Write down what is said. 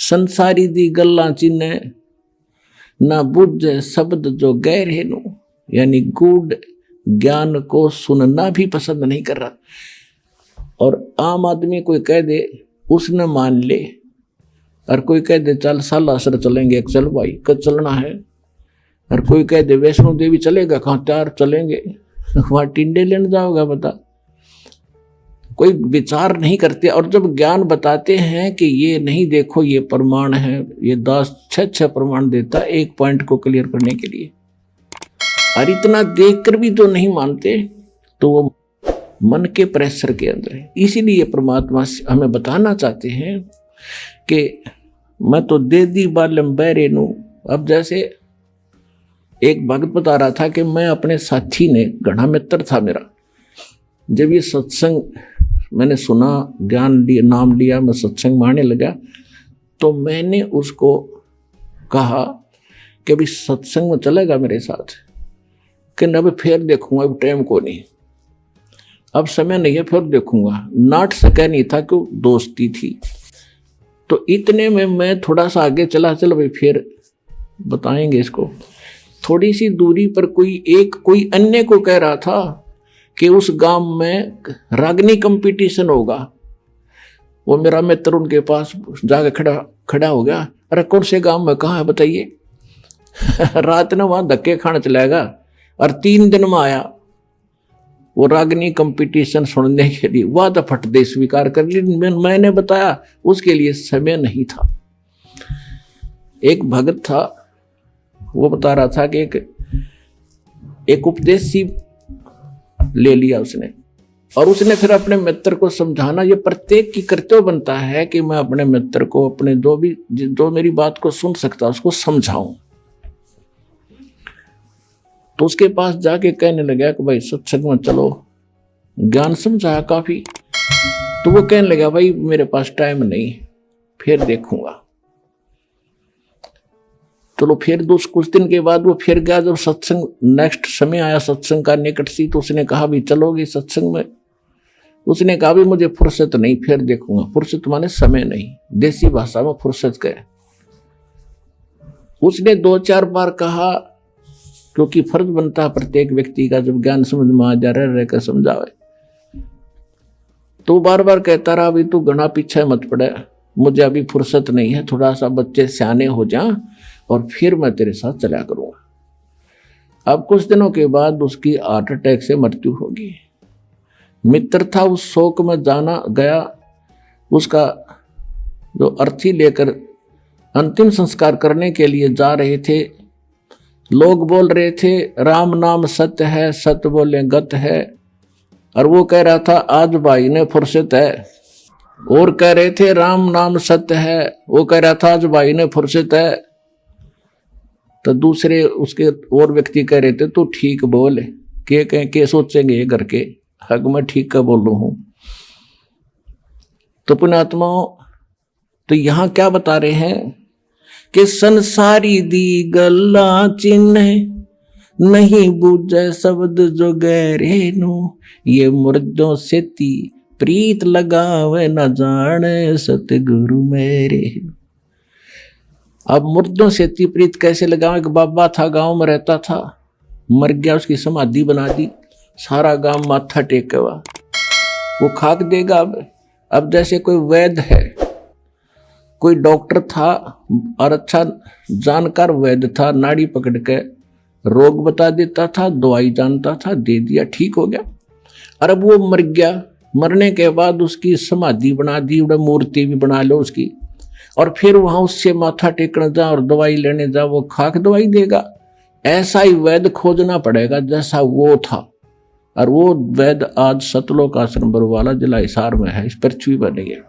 संसारी दी गल्ला चिन्ह ना बुझे शब्द जो गहरे नु, यानी गूढ़ ज्ञान को सुनना भी पसंद नहीं कर रहा। और आम आदमी कोई कह दे उसने मान ले, और कोई कह दे चल सालासर चलेंगे, चल भाई कब चलना है, और कोई कह दे वैष्णो देवी चलेगा, कहाँ त्यार चलेंगे, वहां टिंडे लेने जाओगा बता। कोई विचार नहीं करते। और जब ज्ञान बताते हैं कि ये नहीं देखो ये प्रमाण है, ये 10 प्रमाण देता एक पॉइंट को क्लियर करने के लिए, और इतना देखकर भी तो नहीं मानते, तो वो मन के प्रेशर के अंदर है। इसीलिए परमात्मा हमें बताना चाहते हैं कि मैं तो दे दी बालम बैरे नु। अब जैसे एक भक्त बता रहा था कि मैं अपने साथी ने, घना मित्र था मेरा, जब ये सत्संग मैंने सुना, ज्ञान लिया, नाम लिया, मैं सत्संग मानने लगा, तो मैंने उसको कहा कि अभी सत्संग में चलेगा मेरे साथ, कि अब फिर देखूंगा, अब टाइम को नहीं, अब समय नहीं है, फिर देखूंगा। नाट सका नहीं था कि दोस्ती थी। तो इतने में मैं थोड़ा सा आगे चला, चल भाई फिर बताएंगे इसको। थोड़ी सी दूरी पर कोई अन्य को कह रहा था कि उस गांव में रागनी कंपटीशन होगा। वो मेरा मित्र उनके पास जाके खड़ा हो गया, अरे कौन से गांव में, कहाँ है बताइए। रात ने वहां धक्के खाने चलाएगा, और 3 दिन में आया वो रागनी कंपटीशन सुनने के लिए। वह तो फट दे स्वीकार कर ली। मैंने बताया उसके लिए समय नहीं था। एक भगत था, वो बता रहा था कि एक उपदेश ले लिया उसने, और उसने फिर अपने मित्र को समझाना, ये प्रत्येक की कर्तव्य बनता है कि मैं अपने मित्र को, अपने जो मेरी बात को सुन सकता उसको समझाऊं। तो उसके पास जाके कहने लगा कि भाई सत्संग में चलो, ज्ञान समझाया काफी। तो वो कहने लगा भाई मेरे पास टाइम नहीं, फिर देखूंगा। चलो फिर कुछ दिन के बाद वो फिर गया। जब सत्संग नेक्स्ट समय आया, सत्संग का निकट सी, तो उसने कहा भी चलोगे सत्संग में। उसने कहा भी मुझे फुर्सत नहीं, फिर देखूंगा। फुर्सत माने समय नहीं, देसी भाषा में फुर्सत कहे। उसने 2-4 बार कहा, क्योंकि फर्ज बनता है प्रत्येक व्यक्ति का, जब ज्ञान समझ में आ जा रहा रहकर समझावे। तो बार बार कहता रहा अभी तू घना पीछे मत पड़े, मुझे अभी फुर्सत नहीं है, थोड़ा सा बच्चे सियाने हो जा और फिर मैं तेरे साथ चला करूंगा। अब कुछ दिनों के बाद उसकी हार्ट अटैक से मृत्यु होगी। मित्र था, उस शोक में जाना गया। उसका जो अर्थी लेकर अंतिम संस्कार करने के लिए जा रहे थे, लोग बोल रहे थे राम नाम सत्य है, सत्य बोले गत है। और वो कह रहा था आज भाई ने फुर्सत है। और कह रहे थे राम नाम सत्य है, वो कह रहा था आज भाई ने फुर्सत है। तो दूसरे उसके और व्यक्ति कह रहे थे तू ठीक बोल, के सोचेंगे ये घर के, हक मैं ठीक का बोल रहा हूं। तो पुण्यात्माओं, तो यहां क्या बता रहे हैं कि संसारी दी गल्ला चिन्ह नहीं बूझे शब्द जो गहरे नु, ये मुर्दों से ती प्रीत लगावे न जाने सतगुरु मेरे। अब मुर्दों से ती प्रीत कैसे लगावे? एक बाबा था, गांव में रहता था, मर गया, उसकी समाधि बना दी, सारा गांव माथा टेक हुआ, वो खाक देगा। अब जैसे कोई वैद्य है, कोई डॉक्टर था और अच्छा जानकार वैद्य था, नाड़ी पकड़ के रोग बता देता था, दवाई जानता था, दे दिया, ठीक हो गया। और अब वो मर गया, मरने के बाद उसकी समाधि बना दी, मूर्ति भी बना लो उसकी, और फिर वहां उससे माथा टेकने जा और दवाई लेने जा, वो खाक दवाई देगा। ऐसा ही वैद्य खोजना पड़ेगा जैसा वो था। और वो वैद्य आज सतलोक आश्रम बरवाला जिला हिसार में है, इस पृथ्वी पर नहीं है।